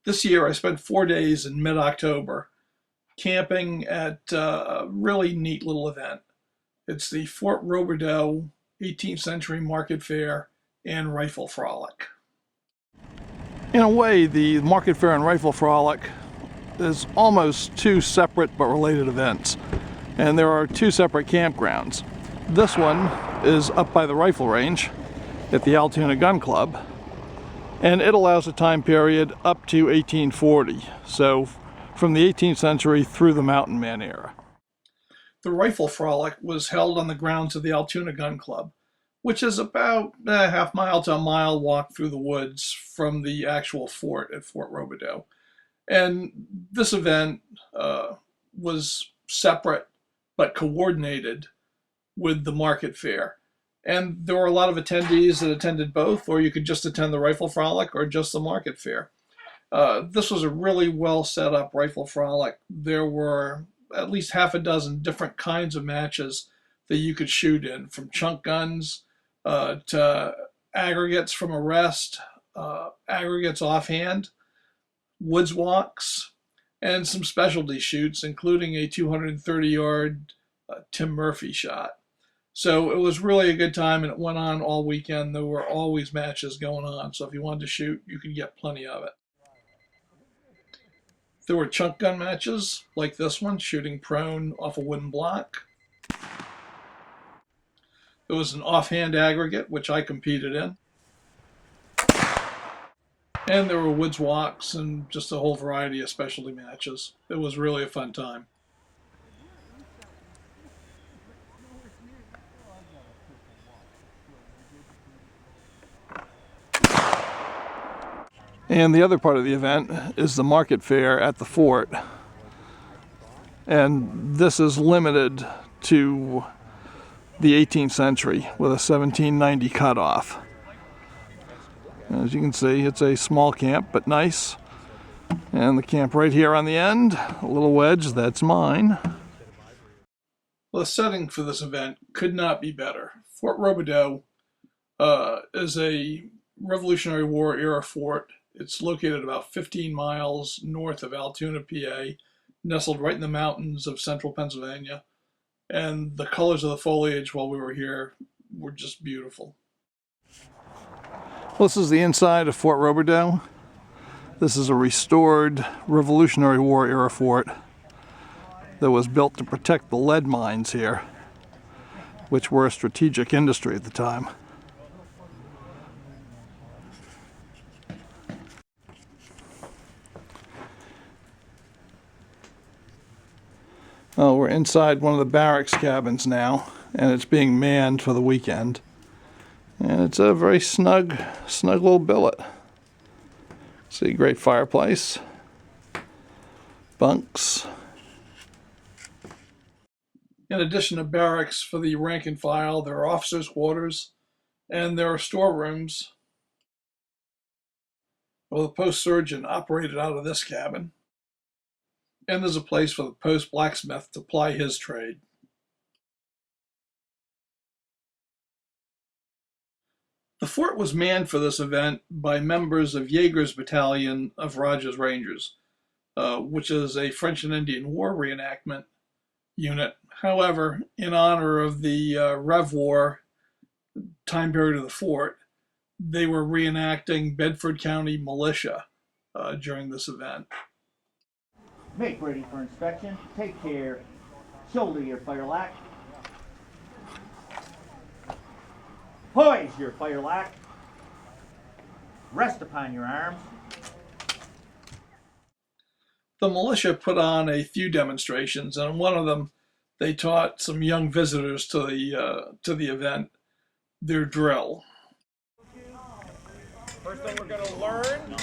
This year I spent 4 days in mid-October camping at a really neat little event. It's the Fort Roberdeau 18th Century Market Fair and Rifle Frolic. In a way, the Market Fair and Rifle Frolic is almost two separate but related events. And there are two separate campgrounds. This one is up by the rifle range at the Altoona Gun Club. And it allows a time period up to 1840. So from the 18th century through the Mountain Man era. The Rifle Frolic was held on the grounds of the Altoona Gun Club, which is about a half-mile to a mile walk through the woods from the actual fort at Fort Roberdeau. And this event was separate but coordinated with the market fair. And there were a lot of attendees that attended both, or you could just attend the Rifle Frolic or just the market fair. This was a really well set up Rifle Frolic. There were at least half a dozen different kinds of matches that you could shoot in, from chunk guns to aggregates from a rest, aggregates offhand, woods walks, and some specialty shoots, including a 230-yard Tim Murphy shot. So it was really a good time, and it went on all weekend. There were always matches going on, so if you wanted to shoot, you could get plenty of it. There were chunk gun matches, like this one, shooting prone off a wooden block. There was an offhand aggregate, which I competed in. And there were woods walks and just a whole variety of specialty matches. It was really a fun time. And the other part of the event is the market fair at the fort. And this is limited to the 18th century with a 1790 cutoff. As you can see, it's a small camp, but nice. And the camp right here on the end, a little wedge, that's mine. Well, the setting for this event could not be better. Fort Roberdeau is a Revolutionary War era fort. It's located about 15 miles north of Altoona, PA, nestled right in the mountains of central Pennsylvania. And the colors of the foliage while we were here were just beautiful. Well, this is the inside of Fort Roberdeau. This is a restored Revolutionary War era fort that was built to protect the lead mines here, which were a strategic industry at the time. Well, we're inside one of the barracks cabins now, and it's being manned for the weekend. And it's a very snug little billet. See, great fireplace, bunks. In addition to barracks for the rank and file, there are officers' quarters, and there are storerooms. Well, the post surgeon operated out of this cabin. And there's a place for the post blacksmith to ply his trade. The fort was manned for this event by members of Yeager's Battalion of Rogers Rangers, which is a French and Indian War reenactment unit. However, in honor of the Rev War time period of the fort, they were reenacting Bedford County militia during this event. Make ready for inspection. Take care. Shoulder your firelack. Poise your firelack. Rest upon your arms. The militia put on a few demonstrations, and in one of them, they taught some young visitors to the event their drill. First thing we're going to learn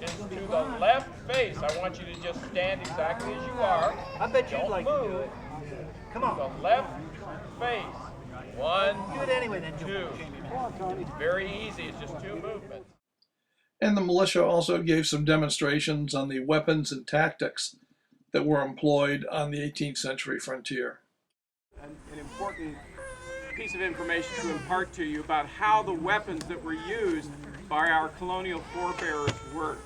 is to the left face. I want you to just stand exactly as you are. I bet you'd like move. to do it. Come on. The left face. One, Do it anyway then. two. It's very easy. It's just two movements. And the militia also gave some demonstrations on the weapons and tactics that were employed on the 18th century frontier. An important piece of information to impart to you about how the weapons that were used by our colonial forebears worked.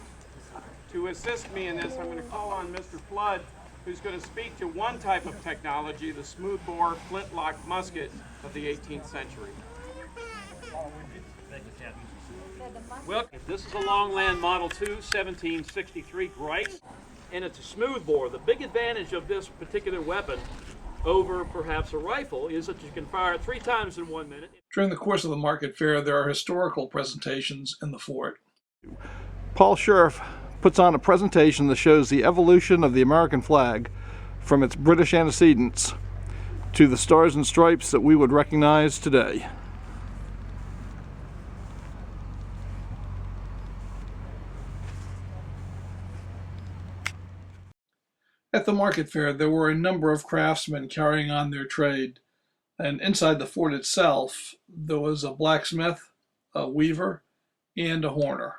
To assist me in this, I'm going to call on Mr. Flood, who's going to speak to one type of technology, the smoothbore flintlock musket of the 18th century. Well, this is a Longland Model 2 1763 Gripe, and it's a smoothbore. The big advantage of this particular weapon over perhaps a rifle is that you can fire it 3 times in 1 minute. During the course of the market fair, there are historical presentations in the fort. Paul Sheriff puts on a presentation that shows the evolution of the American flag from its British antecedents to the stars and stripes that we would recognize today. At the market fair, there were a number of craftsmen carrying on their trade, and inside the fort itself, there was a blacksmith, a weaver, and a horner.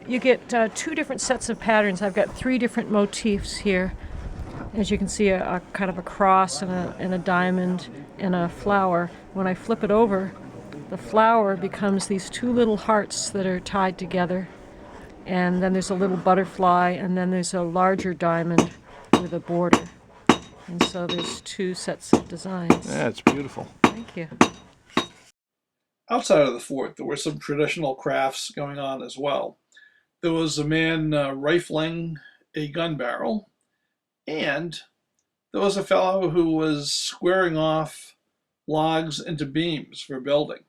You get 2 different sets of patterns. I've got 3 different motifs here. As you can see, a kind of a cross and a diamond and a flower. When I flip it over, the flower becomes these 2 little hearts that are tied together. And then there's a little butterfly, and then there's a larger diamond with a border. And so there's 2 sets of designs. Yeah, it's beautiful. Thank you. Outside of the fort, there were some traditional crafts going on as well. There was a man rifling a gun barrel, and there was a fellow who was squaring off logs into beams for building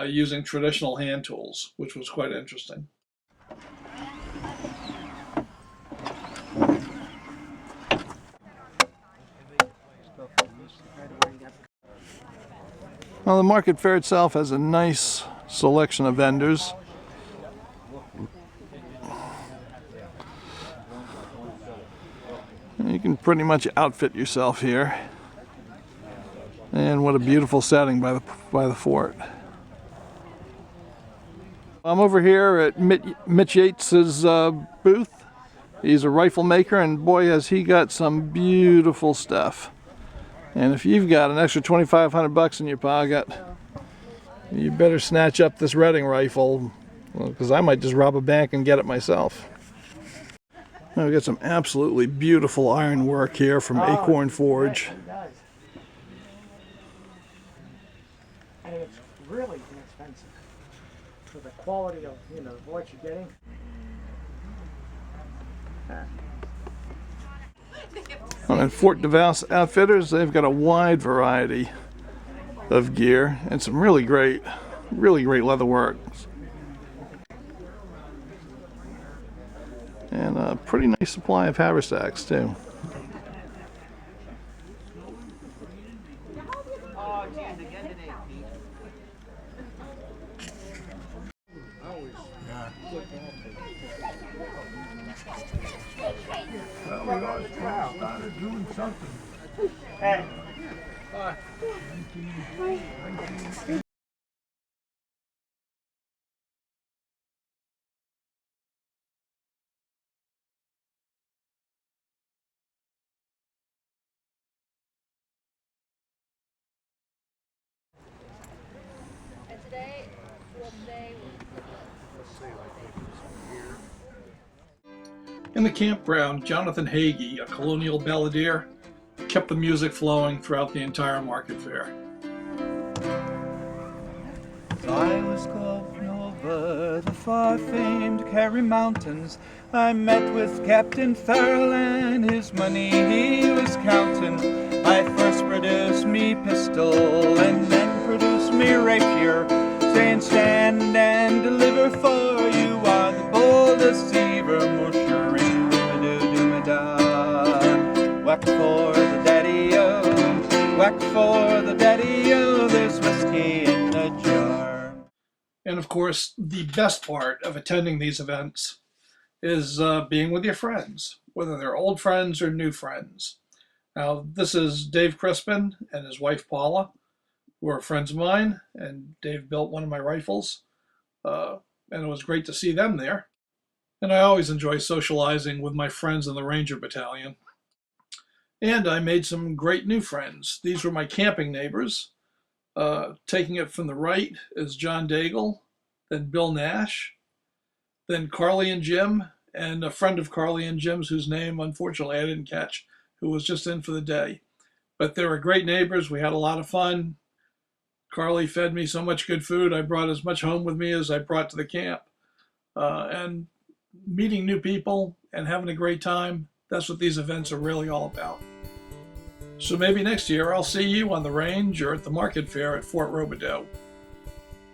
using traditional hand tools, which was quite interesting. Well, the market fair itself has a nice selection of vendors. You can pretty much outfit yourself here. And what a beautiful setting by the fort. I'm over here at Mitch Yates's booth. He's a rifle maker, and boy has he got some beautiful stuff. And if you've got an extra $2,500 in your pocket, you better snatch up this Redding rifle, because I might just rob a bank and get it myself. Now we've got some absolutely beautiful iron work here from Acorn Forge. It does. And it's really inexpensive for the quality of, what you're getting. And Fort DeVos Outfitters, they've got a wide variety of gear and some really great leather work. And a pretty nice supply of haversacks too. Hey. In the campground, Jonathan Hagee, a colonial balladeer, kept the music flowing throughout the entire market fair. I was going over the far-famed Kerry Mountains. I met with Captain Farrell and his money he was counting. I first produced me pistol and then produced me rapier, saying stand and deliver, for you are the bold deceiver. Whack for the daddy-o, whack And of course, the best part of attending these events is being with your friends, whether they're old friends or new friends. Now, this is Dave Crispin and his wife Paula, who are friends of mine, and Dave built one of my rifles, and it was great to see them there. And I always enjoy socializing with my friends in the Ranger Battalion. And I made some great new friends. These were my camping neighbors. Taking it from the right is John Daigle, then Bill Nash, then Carly and Jim, and a friend of Carly and Jim's whose name, unfortunately, I didn't catch, who was just in for the day. But they were great neighbors. We had a lot of fun. Carly fed me so much good food. I brought as much home with me as I brought to the camp. And meeting new people and having a great time, that's what these events are really all about. So maybe next year I'll see you on the range or at the market fair at Fort Roberdeau.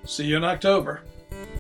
See you in October.